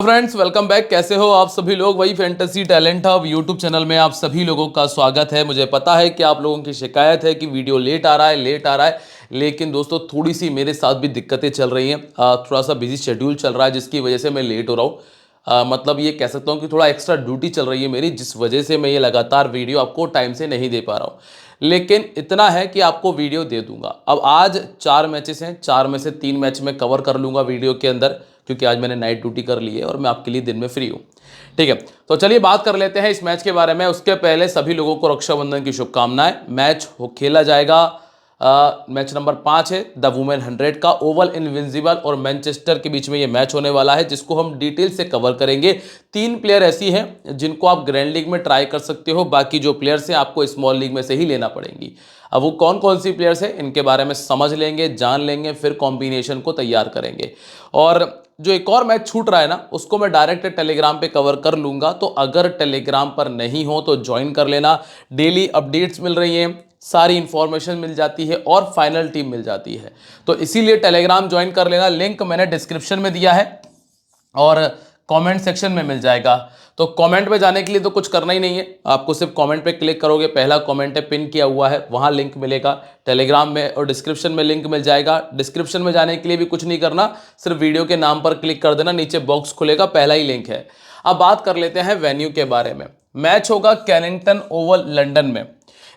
Friends welcome back. कैसे हो आप सभी लोग? वही fantasy talent hub YouTube channel में आप सभी लोगों का स्वागत है। मुझे पता है कि आप लोगों की शिकायत है कि वीडियो लेट आ रहा है, लेकिन दोस्तों थोड़ी सी मेरे साथ भी दिक्कतें चल रही हैं। थोड़ा सा बिजी शेड्यूल चल रहा है जिसकी वजह से मैं लेट हो रहा हूँ। मतलब ये कह सकता हूँ कि थोड़ा एक्स्ट्रा ड्यूटी चल रही है मेरी, जिस वजह से मैं ये लगातार वीडियो आपको टाइम से नहीं दे पा रहा हूँ। लेकिन इतना है कि आपको वीडियो दे दूंगा। अब आज 4 मैचेस हैं, 4 में से 3 मैच मैं कवर कर लूंगा वीडियो के अंदर, क्योंकि आज मैंने नाइट ड्यूटी कर ली है और मैं आपके लिए दिन में फ्री हूँ। ठीक है, तो चलिए बात कर लेते हैं इस मैच के बारे में। उसके पहले सभी लोगों को रक्षाबंधन की शुभकामनाएं। मैच खेला जाएगा, मैच नंबर 5 है द वुमेन 100 का। ओवल इनविंसिबल और मैनचेस्टर के बीच में ये मैच होने वाला है, जिसको हम डिटेल से कवर करेंगे। 3 प्लेयर ऐसी हैं जिनको आप ग्रैंड लीग में ट्राई कर सकते हो, बाकी जो प्लेयर्स हैं आपको स्मॉल लीग में से ही लेना पड़ेंगी। अब वो कौन कौन सी प्लेयर्स हैं इनके बारे में समझ लेंगे, जान लेंगे, फिर कॉम्बिनेशन को तैयार करेंगे। और जो एक और मैच छूट रहा है ना, उसको मैं डायरेक्ट टेलीग्राम पे कवर कर लूंगा। तो अगर टेलीग्राम पर नहीं हो तो ज्वाइन कर लेना। डेली अपडेट्स मिल रही हैं, सारी इंफॉर्मेशन मिल जाती है और फाइनल टीम मिल जाती है। तो इसीलिए टेलीग्राम ज्वाइन कर लेना। लिंक मैंने डिस्क्रिप्शन में दिया है और कमेंट सेक्शन में मिल जाएगा। तो कमेंट में जाने के लिए तो कुछ करना ही नहीं है, आपको सिर्फ कमेंट पे क्लिक करोगे, पहला कमेंट है पिन किया हुआ है, वहां लिंक मिलेगा टेलीग्राम में, और डिस्क्रिप्शन में लिंक मिल जाएगा। डिस्क्रिप्शन में जाने के लिए भी कुछ नहीं करना, सिर्फ वीडियो के नाम पर क्लिक कर देना, नीचे बॉक्स खुलेगा, पहला ही लिंक है। अब बात कर लेते हैं वेन्यू के बारे में। मैच होगा कैनिंगटन ओवल लंदन में।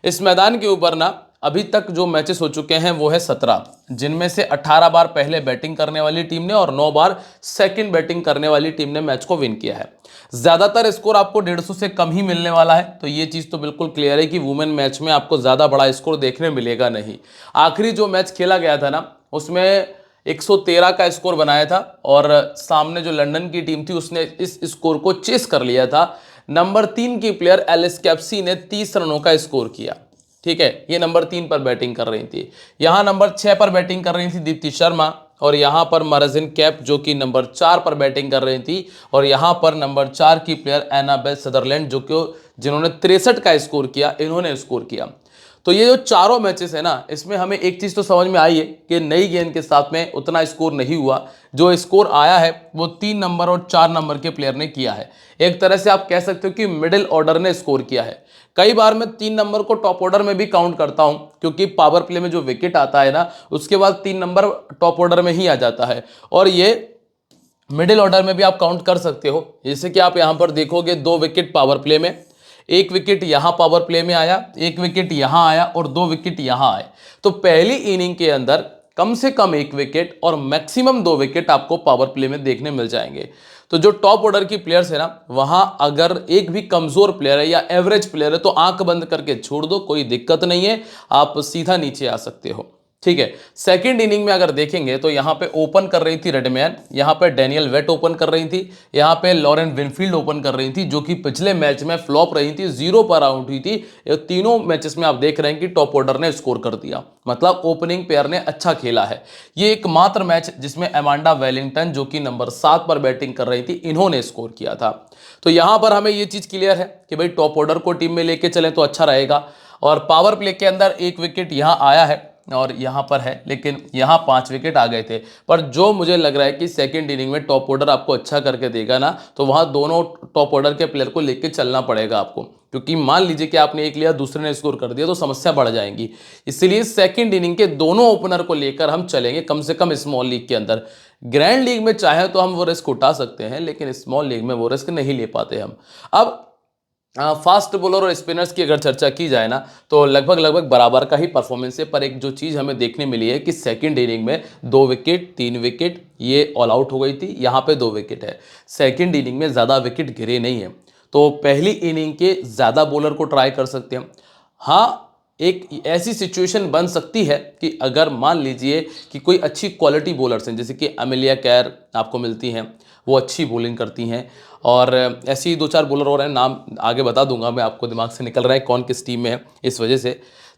इस मैदान के ऊपर ना अभी तक जो मैचेस हो चुके हैं वो है 17, जिनमें से 18 बार पहले बैटिंग करने वाली टीम ने और 9 बार सेकंड बैटिंग करने वाली टीम ने मैच को विन किया है। ज्यादातर स्कोर आपको 150 से कम ही मिलने वाला है, तो ये चीज तो बिल्कुल क्लियर है कि वुमेन मैच में आपको ज्यादा बड़ा स्कोर देखने मिलेगा नहीं। आखिरी जो मैच खेला गया था ना, उसमें 113 का स्कोर बनाया था और सामने जो लंदन की टीम थी उसने इस स्कोर को चेस कर लिया था। नंबर 3 की प्लेयर एलिस कैप्सी ने 30 रनों का स्कोर किया। ठीक है, ये नंबर 3 पर बैटिंग कर रही थी। यहां नंबर 6 पर बैटिंग कर रही थी दीप्ति शर्मा, और यहां पर मरजिन कैप जो कि नंबर 4 पर बैटिंग कर रही थी, और यहां पर नंबर 4 की प्लेयर एनाबेल सदरलैंड जो कि जिन्होंने 63 का स्कोर किया, इन्होंने स्कोर किया। तो ये जो चारों मैचेस है ना, इसमें हमें एक चीज तो समझ में आई है कि नई गेंद के साथ में उतना स्कोर नहीं हुआ। जो स्कोर आया है वो 3 नंबर और 4 नंबर के प्लेयर ने किया है। एक तरह से आप कह सकते हो कि मिडिल ऑर्डर ने स्कोर किया है। कई बार मैं 3 नंबर को टॉप ऑर्डर में भी काउंट करता हूं, क्योंकि पावर प्ले में जो विकेट आता है ना, उसके बाद 3 नंबर टॉप ऑर्डर में ही आ जाता है, और ये मिडिल ऑर्डर में भी आप काउंट कर सकते हो। जैसे कि आप यहां पर देखोगे 2 विकेट पावर प्ले में, 1 विकेट यहां पावर प्ले में आया, 1 विकेट यहां आया और 2 विकेट यहां आए। तो पहली इनिंग के अंदर कम से कम 1 विकेट और मैक्सिमम 2 विकेट आपको पावर प्ले में देखने मिल जाएंगे। तो जो टॉप ऑर्डर की प्लेयर्स है ना, वहां अगर एक भी कमजोर प्लेयर है या एवरेज प्लेयर है तो आंख बंद करके छोड़ दो, कोई दिक्कत नहीं है, आप सीधा नीचे आ सकते हो। ठीक है, सेकंड इनिंग में अगर देखेंगे तो यहां पे ओपन कर रही थी रेडमैन, यहां पे डेनियल वेट ओपन कर रही थी, यहां पे लॉरेन विनफील्ड ओपन कर रही थी, जो कि पिछले मैच में फ्लॉप रही थी, 0 पर आउट हुई थी। ये तीनों मैचेस में आप देख रहे हैं कि टॉप ऑर्डर ने स्कोर कर दिया, मतलब ओपनिंग पेयर ने अच्छा खेला है। ये एकमात्र मैच जिसमें एमांडा वेलिंगटन जो कि नंबर 7 पर बैटिंग कर रही थी, इन्होंने स्कोर किया था। तो यहां पर हमें ये चीज क्लियर है कि भाई टॉप ऑर्डर को टीम में लेके चले तो अच्छा रहेगा। और पावर प्ले के अंदर 1 विकेट यहां आया है और यहां पर है, लेकिन यहां 5 विकेट आ गए थे। पर जो मुझे लग रहा है कि सेकंड इनिंग में टॉप ऑर्डर आपको अच्छा करके देगा ना, तो वहां दोनों टॉप ऑर्डर के प्लेयर को लेके चलना पड़ेगा आपको, क्योंकि मान लीजिए कि आपने एक लिया दूसरे ने स्कोर कर दिया तो समस्या बढ़ जाएगी। इसलिए सेकंड इनिंग के दोनों ओपनर को लेकर हम चलेंगे, कम से कम स्मॉल लीग के अंदर। ग्रैंड लीग में चाहे तो हम वो रिस्क उठा सकते हैं, लेकिन स्मॉल लीग में वो रिस्क नहीं ले पाते हम। अब फास्ट बॉलर और स्पिनर्स की अगर चर्चा की जाए ना, तो लगभग बराबर का ही परफॉर्मेंस है। पर एक जो चीज़ हमें देखने मिली है कि सेकंड इनिंग में 2 विकेट 3 विकेट ये ऑल आउट हो गई थी, यहाँ पे 2 विकेट है। सेकंड इनिंग में ज़्यादा विकेट गिरे नहीं है, तो पहली इनिंग के ज़्यादा बॉलर को ट्राई कर सकते हैं। हाँ, एक ऐसी सिचुएशन बन सकती है कि अगर मान लीजिए कि कोई अच्छी क्वालिटी बॉलर्स हैं, जैसे कि अमेलिया कैर आपको मिलती हैं, वो अच्छी बॉलिंग करती हैं, और ऐसे ही 2-4 बॉलर और हैं, नाम आगे बता दूंगा मैं आपको, दिमाग से निकल रहा है कौन किस टीम में है इस वजह से।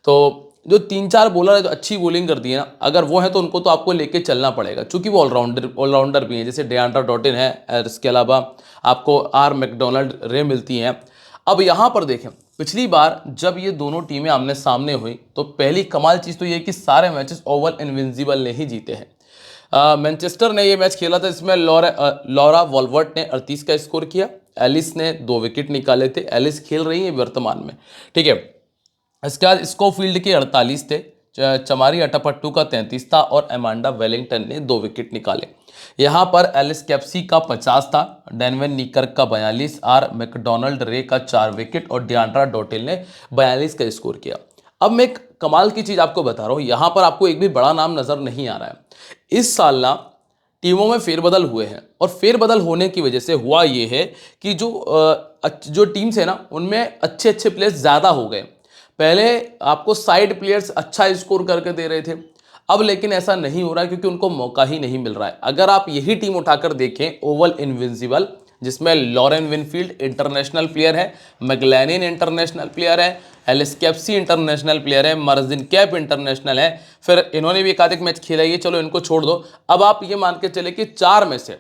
तो जो 3-4 बॉलर है जो अच्छी बॉलिंग करती है ना, अगर वो है तो उनको तो आपको लेके चलना पड़ेगा, क्योंकि वो ऑलराउंडर भी हैं, जैसे डियांड्रा डॉटिन है, और इसके अलावा आपको आर मैकडोनाल्ड रे मिलती हैं। अब यहाँ पर देखें, पिछली बार जब ये दोनों टीमें आमने सामने हुई तो पहली कमाल चीज़ तो ये कि सारे मैचेस ओवल इनविंसिबल ने ही जीते हैं। मैनचेस्टर ने ये मैच खेला था, इसमें लॉरा वॉल्वर्ट ने 38 का स्कोर किया, एलिस ने 2 विकेट निकाले थे। एलिस खेल रही है वर्तमान में, ठीक है। इसके बाद स्कोफील्ड के 48 थे, चमारी अटापट्टू का 33 था और एमांडा वेलिंगटन ने 2 विकेट निकाले। यहाँ पर एलिस कैप्सी का 50 था, डेनवन नीकर्क का 42, आर मैकडोनाल्ड रे का 4 विकेट और डियांड्रा डोटेल ने 42 का स्कोर किया। अब मैं एक कमाल की चीज़ आपको बता रहा हूँ, यहाँ पर आपको एक भी बड़ा नाम नज़र नहीं आ रहा है। इस साल ना टीमों में फेरबदल हुए हैं और फेरबदल होने की वजह से हुआ ये है कि जो टीम्स है ना उनमें अच्छे अच्छे प्लेयर्स ज़्यादा हो गए। पहले आपको साइड प्लेयर्स अच्छा स्कोर करके दे रहे थे, अब लेकिन ऐसा नहीं हो रहा है क्योंकि उनको मौका ही नहीं मिल रहा है। अगर आप यही टीम उठाकर देखें, ओवल इनविंसिबल, जिसमें लॉरेन विनफील्ड इंटरनेशनल प्लेयर है, मैगलैनिन इंटरनेशनल प्लेयर है, एलिस कैप्सी इंटरनेशनल प्लेयर है, मार्जिन कैप इंटरनेशनल है, फिर इन्होंने भी एकाधिक मैच खेला है, चलो इनको छोड़ दो। अब आप ये मान के चले कि 4 में से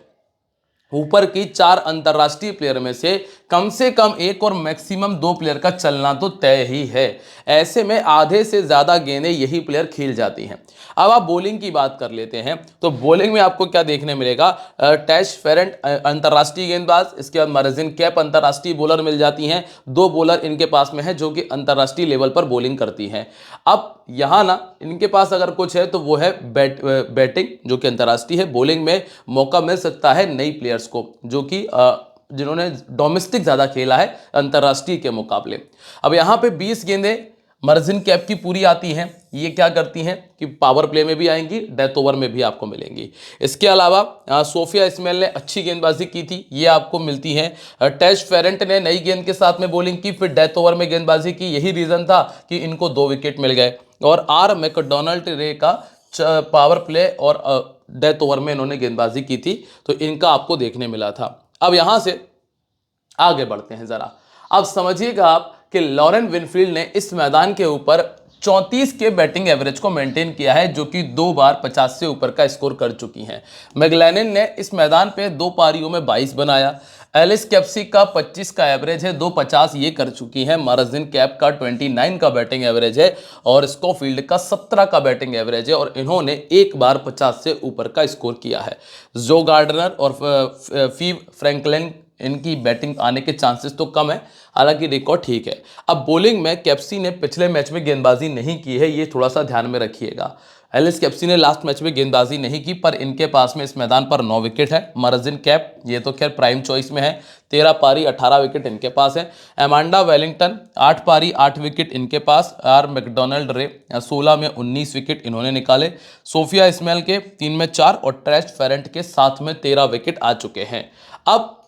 ऊपर की 4 अंतरराष्ट्रीय प्लेयर में से कम 1 और मैक्सिमम 2 प्लेयर का चलना तो तय ही है। ऐसे में आधे से ज़्यादा गेंदें यही प्लेयर खेल जाती हैं। अब आप बॉलिंग की बात कर लेते हैं, तो बॉलिंग में आपको क्या देखने मिलेगा, टैश फेरेंट अंतरराष्ट्रीय गेंदबाज, इसके बाद मार्जिन कैप अंतरराष्ट्रीय बॉलर मिल जाती हैं, 2 बॉलर इनके पास में है जो कि अंतरराष्ट्रीय लेवल पर बॉलिंग करती हैं। अब यहाँ ना इनके पास अगर कुछ है तो वो है बैटिंग जो कि अंतरराष्ट्रीय है। बॉलिंग में मौका मिल सकता है नई प्लेयर्स को जो कि जिन्होंने डोमेस्टिक ज़्यादा खेला है अंतरराष्ट्रीय के मुकाबले। अब यहाँ पे 20 गेंदें मार्जिन कैप की पूरी आती हैं। ये क्या करती हैं कि पावर प्ले में भी आएंगी, डेथ ओवर में भी आपको मिलेंगी। इसके अलावा सोफिया इस्माइल ने अच्छी गेंदबाजी की थी, ये आपको मिलती हैं। टैश फेरेंट ने नई गेंद के साथ में बॉलिंग की, फिर डेथ ओवर में गेंदबाजी की, यही रीज़न था कि इनको 2 विकेट मिल गए। और आर मैकडोनाल्ड रे का पावर प्ले और डेथ ओवर में इन्होंने गेंदबाजी की थी, तो इनका आपको देखने मिला था। अब यहाँ से आगे बढ़ते हैं ज़रा, अब समझिएगा आप कि लॉरेन विनफील्ड ने इस मैदान के ऊपर 34 के बैटिंग एवरेज को मेंटेन किया है, जो कि 2 बार 50 से ऊपर का स्कोर कर चुकी हैं। मैगलैनिन ने इस मैदान पे 2 पारियों में 22 बनाया। एलिस कैप्सी का 25 का एवरेज है, 250 ये कर चुकी है। मार्जिन कैप का 29 का बैटिंग एवरेज है और स्कोफील्ड का 17 का बैटिंग एवरेज है और इन्होंने 1 बार 50 से ऊपर का स्कोर किया है। जो गार्डनर और फीव फ्रैंकलिन इनकी बैटिंग आने के चांसेस तो कम है, हालांकि रिकॉर्ड ठीक है। अब बॉलिंग में कैप्सी ने पिछले मैच में गेंदबाजी नहीं की है, ये थोड़ा सा ध्यान में रखिएगा। एलिस कैप्सी ने लास्ट मैच में गेंदबाजी नहीं की, पर इनके पास में इस मैदान पर 9 विकेट है। मार्जिन कैप ये तो खैर प्राइम चॉइस में है, 13 पारी 18 विकेट इनके पास है। एमांडा वेलिंगटन 8 पारी 8 विकेट इनके पास। आर मैकडोनाल्ड रे 16 में 19 विकेट इन्होंने निकाले। सोफिया इस्माइल के 3 में 4 और टैश फेरेंट के 7 में 13 विकेट आ चुके हैं। अब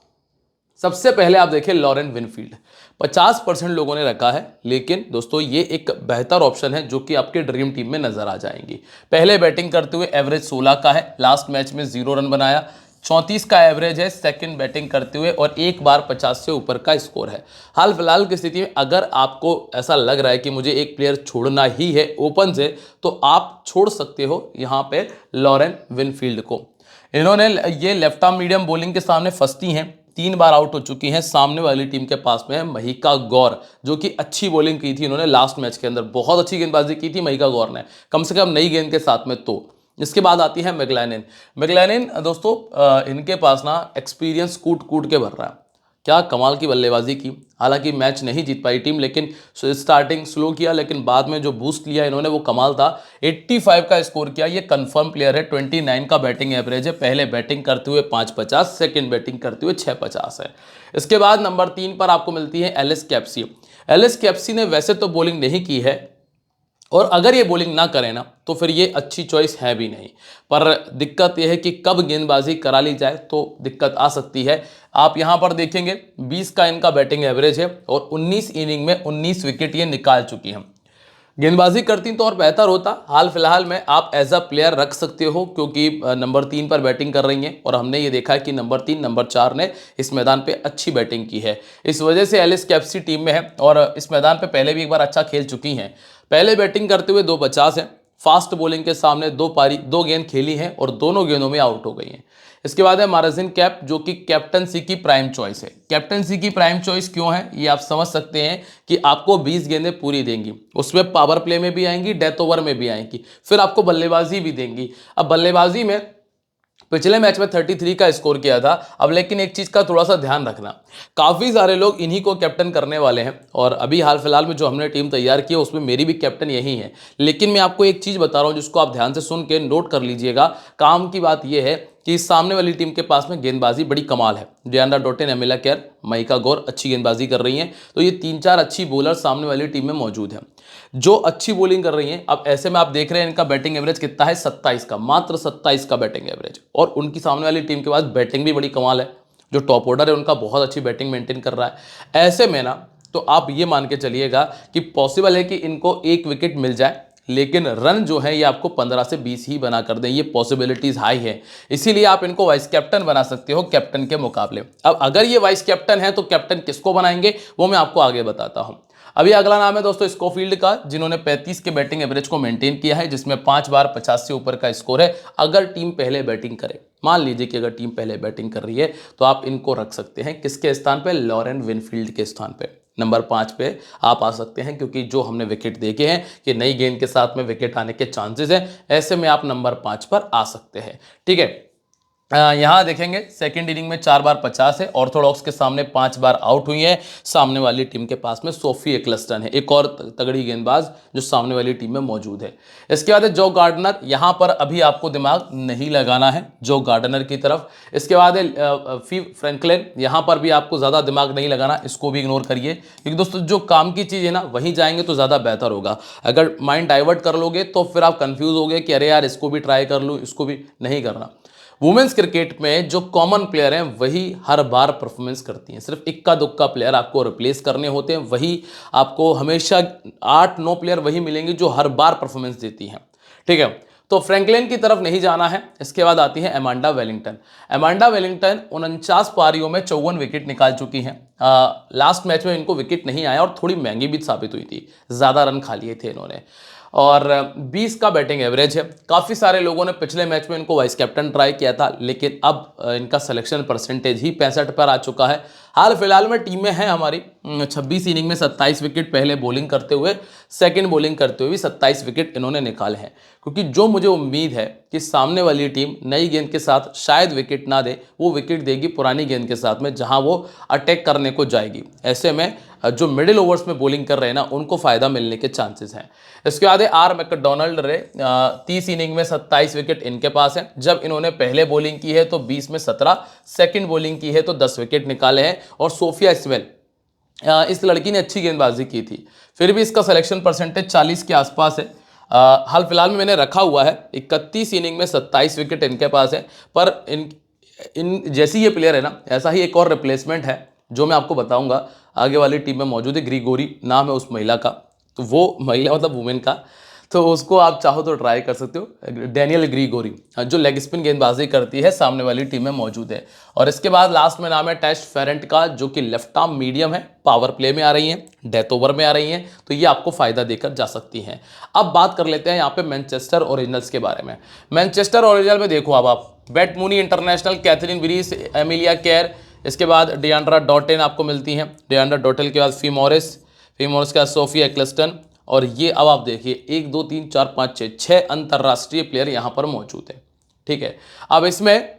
सबसे पहले आप देखें लॉरेन विनफील्ड, 50% लोगों ने रखा है, लेकिन दोस्तों ये एक बेहतर ऑप्शन है जो कि आपके ड्रीम टीम में नजर आ जाएंगी। पहले बैटिंग करते हुए एवरेज 16 का है, लास्ट मैच में 0 रन बनाया। 34 का एवरेज है सेकंड बैटिंग करते हुए और 1 बार 50 से ऊपर का स्कोर है। हाल फिलहाल की स्थिति में अगर आपको ऐसा लग रहा है कि मुझे एक प्लेयर छोड़ना ही है ओपन से, तो आप छोड़ सकते हो यहाँ पे लॉरेन विनफील्ड को। इन्होंने ये लेफ्ट आर्म मीडियम बॉलिंग के सामने फंसती हैं, 3 बार आउट हो चुकी हैं। सामने वाली टीम के पास में है महिका गौर, जो कि अच्छी बॉलिंग की थी इन्होंने लास्ट मैच के अंदर, बहुत अच्छी गेंदबाजी की थी महिका गौर ने, कम से कम नई गेंद के साथ में। तो इसके बाद आती है मैगलैनिन दोस्तों, इनके पास ना एक्सपीरियंस कूट कूट के भर रहा है। क्या कमाल की बल्लेबाजी की, हालांकि मैच नहीं जीत पाई टीम, लेकिन स्टार्टिंग स्लो किया, लेकिन बाद में जो बूस्ट लिया इन्होंने वो कमाल था। 85 का स्कोर किया, ये कंफर्म प्लेयर है। 29 का बैटिंग एवरेज है, पहले बैटिंग करते हुए 550, सेकंड बैटिंग करते हुए 650 है। इसके बाद नंबर 3 पर आपको मिलती है एलिस कैप्सी। एलिस कैप्सी ने वैसे तो बॉलिंग नहीं की है, और अगर ये बॉलिंग ना करें ना तो फिर ये अच्छी चॉइस है भी नहीं, पर दिक्कत यह है कि कब गेंदबाजी करा ली जाए तो दिक्कत आ सकती है। आप यहाँ पर देखेंगे 20 का इनका बैटिंग एवरेज है और 19 इनिंग में 19 विकेट ये निकाल चुकी हैं। गेंदबाजी करती तो और बेहतर होता। हाल फिलहाल में आप एज अ प्लेयर रख सकते हो, क्योंकि नंबर 3 पर बैटिंग कर रही हैं और हमने ये देखा है कि नंबर 3 नंबर 4 ने इस मैदान पे अच्छी बैटिंग की है, इस वजह से एलिस कैप्सी टीम में है और इस मैदान पे पहले भी एक बार अच्छा खेल चुकी हैं। पहले बैटिंग करते हुए 250 है, फास्ट बॉलिंग के सामने 2 गेंद खेली हैं और दोनों गेंदों में आउट हो गई हैं। इसके बाद है मार्जिन कैप, जो कि कैप्टनसी की प्राइम चॉइस है। कैप्टनसी की प्राइम चॉइस क्यों है ये आप समझ सकते हैं कि आपको 20 गेंदें पूरी देंगी, उसमें पावर प्ले में भी आएंगी, डेथ ओवर में भी आएंगी, फिर आपको बल्लेबाजी भी देंगी। अब बल्लेबाजी में पिछले मैच में 33 का स्कोर किया था। अब लेकिन एक चीज़ का थोड़ा सा ध्यान रखना, काफ़ी सारे लोग इन्हीं को कैप्टन करने वाले हैं और अभी हाल फिलहाल में जो हमने टीम तैयार की है उसमें मेरी भी कैप्टन यही है। लेकिन मैं आपको एक चीज़ बता रहा हूँ जिसको आप ध्यान से सुन के नोट कर लीजिएगा। काम की बात यह है कि सामने वाली टीम के पास में गेंदबाजी बड़ी कमाल है। डियाना डोटेन, एमिला केयर, महिका गौर अच्छी गेंदबाजी कर रही हैं। तो ये 3-4 अच्छी बॉलर सामने वाली टीम में मौजूद हैं जो अच्छी बॉलिंग कर रही हैं। अब ऐसे में आप देख रहे हैं इनका बैटिंग एवरेज कितना है, 27 का, मात्र 27 का बैटिंग एवरेज। और उनकी सामने वाली टीम के पास बैटिंग भी बड़ी कमाल है। जो टॉप ऑर्डर है उनका बहुत अच्छी बैटिंग मेंटेन कर रहा है। ऐसे में ना तो आप ये मान के चलिएगा कि पॉसिबल है कि इनको एक विकेट मिल जाए, लेकिन रन जो है ये आपको 15 से 20 ही बना कर दें। ये पॉसिबिलिटीज हाई है, इसीलिए आप इनको वाइस कैप्टन बना सकते हो कैप्टन के मुकाबले। अब अगर ये वाइस कैप्टन है तो कैप्टन किसको बनाएंगे वो मैं आपको आगे बताता हूं। अभी अगला नाम है दोस्तों स्कोफील्ड का, जिन्होंने 35 के बैटिंग एवरेज को मेंटेन किया है, जिसमें 5 बार 50 से ऊपर का स्कोर है। अगर टीम पहले बैटिंग करे, मान लीजिए कि अगर टीम पहले बैटिंग कर रही है तो आप इनको रख सकते हैं किसके स्थान पे, लॉरेन विनफील्ड के स्थान पे। नंबर 5 पे आप आ सकते हैं, क्योंकि जो हमने विकेट देखे हैं कि नई गेंद के साथ में विकेट आने के चांसेस हैं। ऐसे में आप नंबर 5 पर आ सकते हैं। ठीक है, यहाँ देखेंगे सेकंड इनिंग में 4 बार 50 है, ऑर्थोडॉक्स के सामने 5 बार आउट हुई है। सामने वाली टीम के पास में सोफी एक्लस्टन है, एक और तगड़ी गेंदबाज जो सामने वाली टीम में मौजूद है। इसके बाद है जो गार्डनर, यहाँ पर अभी आपको दिमाग नहीं लगाना है जो गार्डनर की तरफ। इसके बाद है फी फ्रैंकलिन, यहाँ पर भी आपको ज़्यादा दिमाग नहीं लगाना, इसको भी इग्नोर करिए, क्योंकि दोस्तों जो काम की चीज़ है ना वहीं जाएंगे तो ज़्यादा बेहतर होगा। अगर माइंड डाइवर्ट कर लोगे तो फिर आप कंफ्यूज हो गए कि अरे यार इसको भी ट्राई कर लूँ, इसको भी नहीं करना। वुमेन्स क्रिकेट में जो कॉमन प्लेयर हैं वही हर बार परफॉर्मेंस करती हैं। सिर्फ इक्का दुक्का प्लेयर आपको रिप्लेस करने होते हैं, वही आपको हमेशा 8-9 प्लेयर वही मिलेंगे जो हर बार परफॉर्मेंस देती हैं। ठीक है, तो फ्रैंकलिन की तरफ नहीं जाना है। इसके बाद आती है एमांडा वेलिंगटन। एमांडा वेलिंगटन 49 पारियों में 54 विकेट निकाल चुकी हैं। लास्ट मैच में इनको विकेट नहीं आया और थोड़ी महंगी भी साबित हुई थी, ज़्यादा रन खा लिए थे इन्होंने, और 20 का बैटिंग एवरेज है। काफ़ी सारे लोगों ने पिछले मैच में इनको वाइस कैप्टन ट्राई किया था, लेकिन अब इनका सिलेक्शन परसेंटेज ही 65 पर आ चुका है। हाल फिलहाल में टीमें हैं हमारी 26 इनिंग में 27 विकेट, पहले बॉलिंग करते हुए, सेकंड बॉलिंग करते हुए भी 27 विकेट इन्होंने निकाले हैं। क्योंकि जो मुझे उम्मीद है कि सामने वाली टीम नई गेंद के साथ शायद विकेट ना दे, वो विकेट देगी पुरानी गेंद के साथ में, जहां वो अटैक करने को जाएगी। ऐसे में जो मिडिल ओवर्स में बॉलिंग कर रहे हैं ना उनको फायदा मिलने के चांसेस हैं। इसके बाद आर मैकडोनाल्ड रे, 30 इनिंग में 27 विकेट इनके पास है। जब इन्होंने पहले बॉलिंग की है तो 20 में 17, सेकंड बॉलिंग की है तो 10 विकेट निकाले हैं। और सोफिया स्वेल, इस लड़की ने अच्छी गेंदबाजी की थी, फिर भी इसका सिलेक्शन परसेंटेज 40 के आसपास है। हाल फिलहाल में मैंने रखा हुआ है, 31 इनिंग में 27 विकेट इनके पास है। पर इन जैसी ये प्लेयर है ना, ऐसा ही एक और रिप्लेसमेंट है जो मैं आपको बताऊंगा, आगे वाली टीम में मौजूद है। ग्रीगोरी नाम है उस महिला का, तो वो महिला मतलब वुमेन का, तो उसको आप चाहो तो ट्राई कर सकते हो। डैनियल ग्रीगोरी जो लेग स्पिन गेंदबाजी करती है, सामने वाली टीम में मौजूद है। और इसके बाद लास्ट में नाम है टेस्ट फेरेंट का, जो कि लेफ्ट आर्म मीडियम है, पावर प्ले में आ रही हैं, डेथ ओवर में आ रही हैं, तो ये आपको फायदा देकर जा सकती हैं। अब बात कर लेते हैं यहाँ पे मैनचेस्टर ओरिजिनल्स के बारे में। मैनचेस्टर ओरिजिनल में देखो अब आप Beth Mooney international, Kathryn Bryce, Amelia Kerr, इसके बाद डियांड्रा डॉटेन आपको मिलती हैं। डियांड्रा डॉटेन के बाद फी मॉरिस के बाद सोफिया एक्लस्टन। और ये अब आप देखिए 1 2 3 4 5 6 अंतर्राष्ट्रीय प्लेयर यहाँ पर मौजूद है। ठीक है, अब इसमें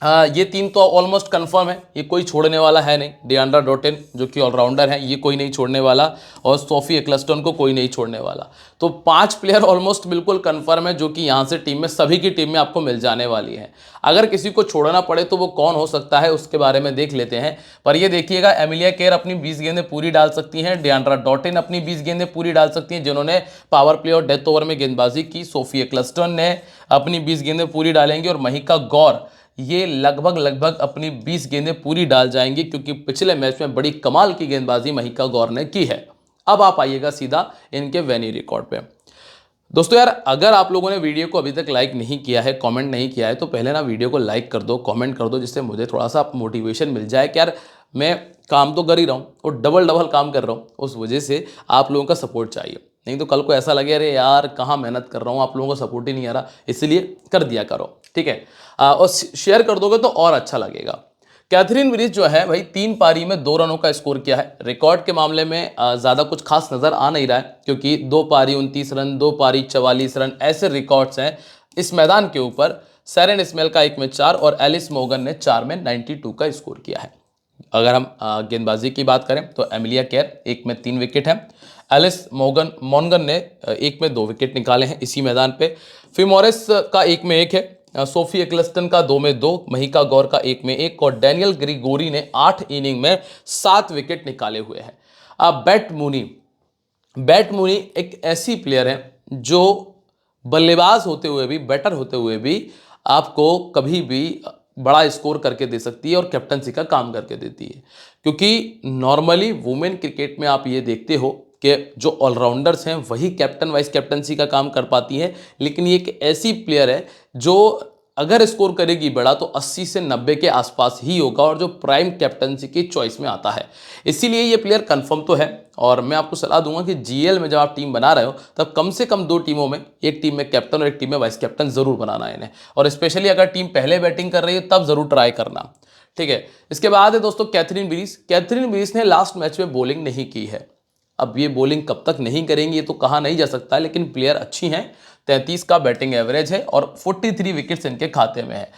ये 3 तो ऑलमोस्ट कंफर्म है, ये कोई छोड़ने वाला है नहीं। डियांड्रा डॉटेन जो कि ऑलराउंडर है, ये कोई नहीं छोड़ने वाला, और सोफी एक्लस्टन को कोई नहीं छोड़ने वाला। तो 5 प्लेयर ऑलमोस्ट बिल्कुल कंफर्म है, जो कि यहाँ से टीम में सभी की टीम में आपको मिल जाने वाली है। अगर किसी को छोड़ना पड़े तो वो कौन हो सकता है उसके बारे में देख लेते हैं। पर ये देखिएगा, एमिलिया केयर अपनी 20 गेंदें पूरी डाल सकती हैं, डियांड्रा डॉटेन अपनी 20 गेंदें पूरी डाल सकती हैं जिन्होंने पावर प्ले और डेथ ओवर में गेंदबाजी की। सोफी एक्लस्टन ने अपनी 20 गेंदें पूरी डालेंगी, और महिका गौर ये लगभग अपनी 20 गेंदें पूरी डाल जाएंगी, क्योंकि पिछले मैच में बड़ी कमाल की गेंदबाजी महिका गौर ने की है। अब आप आइएगा सीधा इनके वेन्यू रिकॉर्ड पे। दोस्तों यार, अगर आप लोगों ने वीडियो को अभी तक लाइक नहीं किया है, कमेंट नहीं किया है, तो पहले ना वीडियो को लाइक कर दो, कमेंट कर दो, जिससे मुझे थोड़ा सा मोटिवेशन मिल जाए कि यार मैं काम तो कर ही रहा हूँ और डबल काम कर रहा हूँ। उस वजह से आप लोगों का सपोर्ट चाहिए, नहीं तो कल को ऐसा लगे अरे यार कहाँ मेहनत कर रहा हूँ, आप लोगों को सपोर्ट ही नहीं आ रहा, इसलिए कर दिया करो। ठीक है, और शेयर कर दोगे तो और अच्छा लगेगा। कैथरीन ब्रीस जो है भाई 3 पारी में 2 रनों का स्कोर किया है। रिकॉर्ड के मामले में ज़्यादा कुछ खास नज़र आ नहीं रहा है, क्योंकि 2 पारी 29 रन, 2 पारी 44 रन, ऐसे रिकॉर्ड्स हैं इस मैदान के ऊपर। सेरेन स्मेल का 1 में 4 और एलिस मॉर्गन ने 4 में 92 का स्कोर किया है। अगर हम गेंदबाजी की बात करें तो एमिलिया केर 1 में 3 विकेट है। एलिस मॉर्गन ने 1 में 2 विकेट निकाले हैं इसी मैदान पे। फिमोरेस का 1 में 1 है। सोफी एक्लस्टन का 2 में 2, महिका गौर का 1 में 1 और डैनियल ग्रिगोरी ने 8 इनिंग में 7 विकेट निकाले हुए हैं। अब बैट मूनी एक ऐसी प्लेयर है जो बल्लेबाज होते हुए भी, बैटर होते हुए भी आपको कभी भी बड़ा स्कोर करके दे सकती है और कैप्टनसी का काम करके देती है। क्योंकि नॉर्मली वुमेन क्रिकेट में आप ये देखते हो कि जो ऑलराउंडर्स हैं वही कैप्टन वाइस कैप्टनसी का काम कर पाती हैं, लेकिन ये एक ऐसी प्लेयर है जो अगर स्कोर करेगी बड़ा तो 80 से 90 के आसपास ही होगा और जो प्राइम कैप्टनसी की चॉइस में आता है। इसीलिए ये प्लेयर कंफर्म तो है और मैं आपको सलाह दूंगा कि जीएल में जब आप टीम बना रहे हो तब कम से कम 2 टीमों में, एक टीम में कैप्टन और एक टीम में वाइस कैप्टन जरूर बनाना है इन्हें। और स्पेशली अगर टीम पहले बैटिंग कर रही है तब जरूर ट्राई करना, ठीक है। इसके बाद है दोस्तों कैथरीन ब्रीस ने लास्ट मैच में बॉलिंग नहीं की है। अब ये बॉलिंग कब तक नहीं करेंगी ये तो कहा नहीं जा सकता, लेकिन प्लेयर अच्छी हैं। 33 का बैटिंग एवरेज है और 43 विकेट्स इनके खाते में है।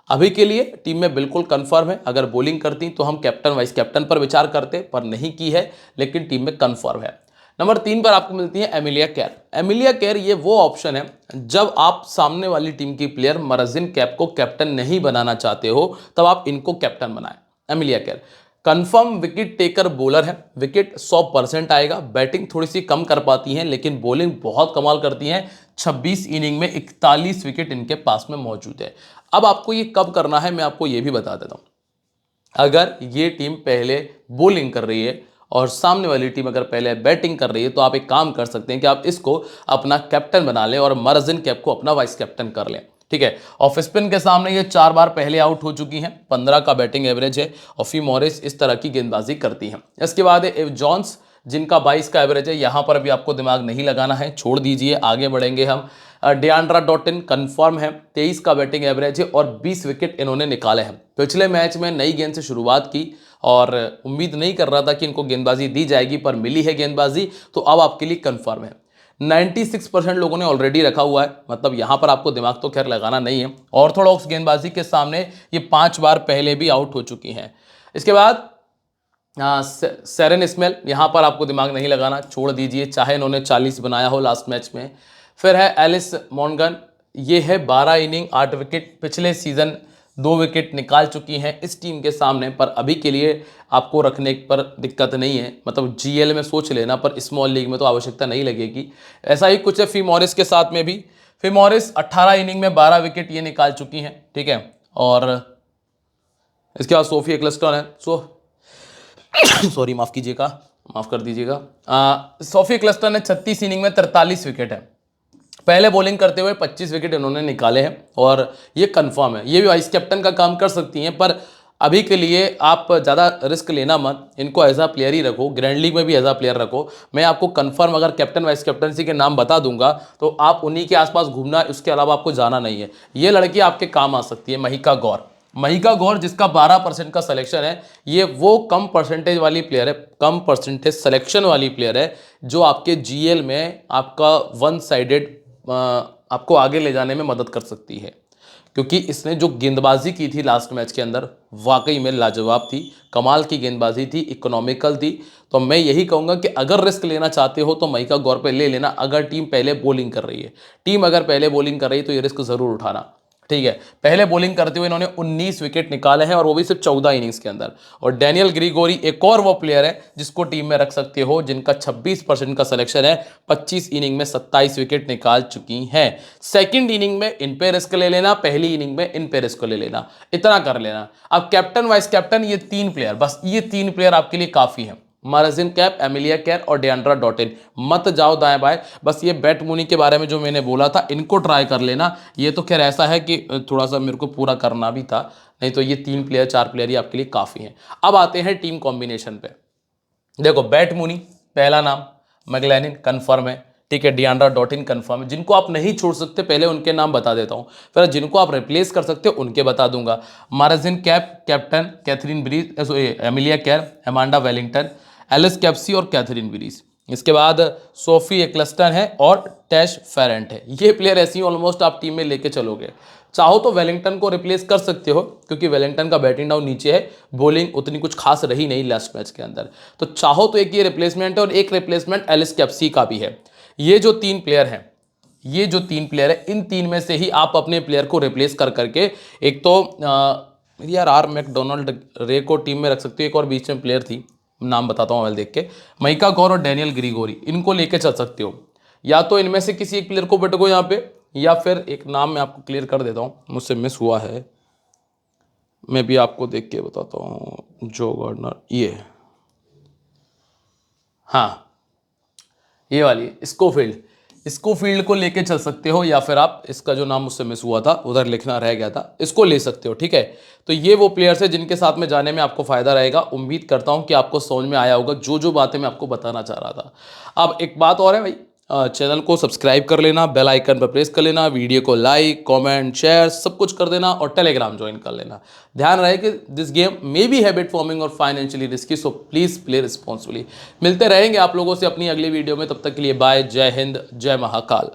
अभी के लिए टीम में बिल्कुल कंफर्म है। अगर बॉलिंग करती तो हम कैप्टन वाइस कैप्टन पर विचार करते, पर नहीं की है, लेकिन टीम में कंफर्म है। नंबर 3 पर आपको मिलती है एमिलिया केर ये वो ऑप्शन है जब आप सामने वाली टीम की प्लेयर मरजिन कैप को कैप्टन नहीं बनाना चाहते हो तब आप इनको कैप्टन बनाएं। एमिलिया केर कंफर्म विकेट टेकर बॉलर है, विकेट 100% आएगा। बैटिंग थोड़ी सी कम कर पाती हैं लेकिन बॉलिंग बहुत कमाल करती हैं। 26 इनिंग में 41 विकेट इनके पास में मौजूद है। अब आपको ये कब करना है मैं आपको ये भी बता देता हूं। अगर ये टीम पहले बॉलिंग कर रही है और सामने वाली टीम अगर पहले बैटिंग कर रही है तो आप एक काम कर सकते हैं कि आप इसको अपना कैप्टन बना लें और मरजिन कैप को अपना वाइस कैप्टन कर लें, ठीक है। ऑफ स्पिन के सामने ये 4 बार पहले आउट हो चुकी हैं, 15 का बैटिंग एवरेज है और फिमोरेस इस तरह की गेंदबाजी करती हैं। इसके बाद है एव जॉन्स जिनका 22 का एवरेज है। यहां पर भी आपको दिमाग नहीं लगाना है, छोड़ दीजिए, आगे बढ़ेंगे हम। डियांड्रा डॉटिन कंफर्म है, 23 का बैटिंग एवरेज है और 20 विकेट इन्होंने निकाले हैं। पिछले मैच में नई गेंद से शुरुआत की और उम्मीद नहीं कर रहा था कि इनको गेंदबाजी दी जाएगी, पर मिली है गेंदबाजी, तो अब आपके लिए कंफर्म है। 96% लोगों ने ऑलरेडी रखा हुआ है, मतलब यहां पर आपको दिमाग तो खैर लगाना नहीं है। ऑर्थोडॉक्स गेंदबाजी के सामने ये 5 बार पहले भी आउट हो चुकी हैं। इसके बाद सेरेन स्मेल, यहां पर आपको दिमाग नहीं लगाना, छोड़ दीजिए, चाहे इन्होंने 40 बनाया हो लास्ट मैच में। फिर है एलिस मॉर्गन, ये है 12 इनिंग 8 विकेट, पिछले सीजन 2 विकेट निकाल चुकी हैं इस टीम के सामने, पर अभी के लिए आपको रखने पर दिक्कत नहीं है, मतलब जीएल में सोच लेना, पर स्मॉल लीग में तो आवश्यकता नहीं लगेगी। ऐसा ही कुछ है फिमोरेस के साथ में भी। फिमोरेस 18 इनिंग में 12 विकेट ये निकाल चुकी हैं, ठीक है। और इसके बाद सोफी एक्लस्टन है, सॉरी माफ़ कीजिएगा, माफ़ कर दीजिएगा। सोफी एक्लस्टन ने 36 इनिंग में 43 विकेट है। पहले बॉलिंग करते हुए 25 विकेट इन्होंने निकाले हैं और ये कंफर्म है, ये भी वाइस कैप्टन का काम कर सकती हैं, पर अभी के लिए आप ज़्यादा रिस्क लेना मत, इनको एज अ प्लेयर ही रखो, ग्रैंड लीग में भी एज अ प्लेयर रखो। मैं आपको कंफर्म अगर कैप्टन वाइस कैप्टनसी के नाम बता दूंगा तो आप उन्हीं के आसपास घूमना, उसके अलावा आपको जाना नहीं है। ये लड़की आपके काम आ सकती है, महिका गौर जिसका 12% का सिलेक्शन है। ये वो कम परसेंटेज वाली प्लेयर है, कम परसेंटेज सिलेक्शन वाली प्लेयर है जो आपके जीएल में आपका वन साइडेड आपको आगे ले जाने में मदद कर सकती है, क्योंकि इसने जो गेंदबाजी की थी लास्ट मैच के अंदर वाकई में लाजवाब थी, कमाल की गेंदबाजी थी, इकोनॉमिकल थी। तो मैं यही कहूँगा कि अगर रिस्क लेना चाहते हो तो महिका गौर पे ले लेना, अगर टीम पहले बॉलिंग कर रही है। टीम अगर पहले बॉलिंग कर रही है तो ये रिस्क ज़रूर उठाना, ठीक है। पहले बॉलिंग करते हुए इन्होंने 19 विकेट निकाले हैं और वो भी सिर्फ 14 इनिंग्स के अंदर। और डैनियल ग्रिगोरी एक और वो प्लेयर है जिसको टीम में रख सकते हो, जिनका 26% का सिलेक्शन है, 25 इनिंग में 27 विकेट निकाल चुकी हैं। सेकंड इनिंग में इन पे रिस्क ले लेना, पहली इनिंग में इन पे रिस्क ले लेना, इतना कर लेना। अब कैप्टन वाइस कैप्टन ये 3 प्लेयर, बस ये 3 प्लेयर आपके लिए काफ़ी हैं। मरजिन कैप, एमिलिया केर और डियांड्रा डॉटिन। मत जाओ दाएं बाएं, बस ये बैट मूनी के बारे में जो मैंने बोला था इनको ट्राई कर लेना। ये तो खैर ऐसा है कि थोड़ा सा मेरे को पूरा करना भी था, नहीं तो ये 3 प्लेयर 4 प्लेयर ही आपके लिए काफ़ी हैं। अब आते हैं टीम कॉम्बिनेशन पे। देखो बैट मूनी पहला नाम, मैगलैनिन कन्फर्म है, ठीक है, डियांड्रा डॉटिन कन्फर्म है। जिनको आप नहीं छोड़ सकते पहले उनके नाम बता देता हूं, फिर जिनको आप रिप्लेस कर सकते हो उनके बता दूंगा। मरजिन cap captain, Kathryn Bryce, Amelia Kerr, Amanda Wellington, Alice Capsey और कैथरीन ब्रीज। इसके बाद सोफी एक्लस्टन है और टैश फेरेंट है। ये प्लेयर ऐसी ऑलमोस्ट आप टीम में लेके चलोगे। चाहो तो वेलिंगटन को रिप्लेस कर सकते हो, क्योंकि वेलिंगटन का बैटिंग डाउन नीचे है, बॉलिंग उतनी कुछ खास रही नहीं लास्ट मैच के अंदर। तो चाहो तो एक ये रिप्लेसमेंट है और एक रिप्लेसमेंट एलिस कैप्सी का भी है। ये जो तीन प्लेयर हैं, इन तीन में से ही आप अपने प्लेयर को रिप्लेस कर करके, एक तो यार आर मैकडोनाल्ड रे को टीम में रख सकते हो, एक और बीच में प्लेयर थी, नाम बताता हूँ मोबाइल देख के, मईका गौर और डैनियल ग्रीगोरी, इनको लेके चल सकते हो। या तो इनमें से किसी एक प्लेयर को पटको यहाँ पे, या फिर एक नाम मैं आपको क्लियर कर देता हूँ, मुझसे मिस हुआ है, मैं भी आपको देख के बताता हूँ। जो गार्डनर, ये हाँ, ये वाली स्कोफील्ड को लेके चल सकते हो, या फिर आप इसका जो नाम मुझसे मिस हुआ था, उधर लिखना रह गया था, इसको ले सकते हो। ठीक है, तो ये वो प्लेयर्स है जिनके साथ में जाने में आपको फायदा रहेगा। उम्मीद करता हूं कि आपको समझ में आया होगा जो जो बातें मैं आपको बताना चाह रहा था। अब एक बात और है भाई, चैनल को सब्सक्राइब कर लेना, बेल आइकन पर प्रेस कर लेना, वीडियो को लाइक कमेंट शेयर सब कुछ कर देना, और टेलीग्राम ज्वाइन कर लेना। ध्यान रहे कि this game may be habit forming और financially risky, so please play responsibly. मिलते रहेंगे आप लोगों से अपनी अगली वीडियो में, तब तक के लिए बाय, जय हिंद, जय महाकाल।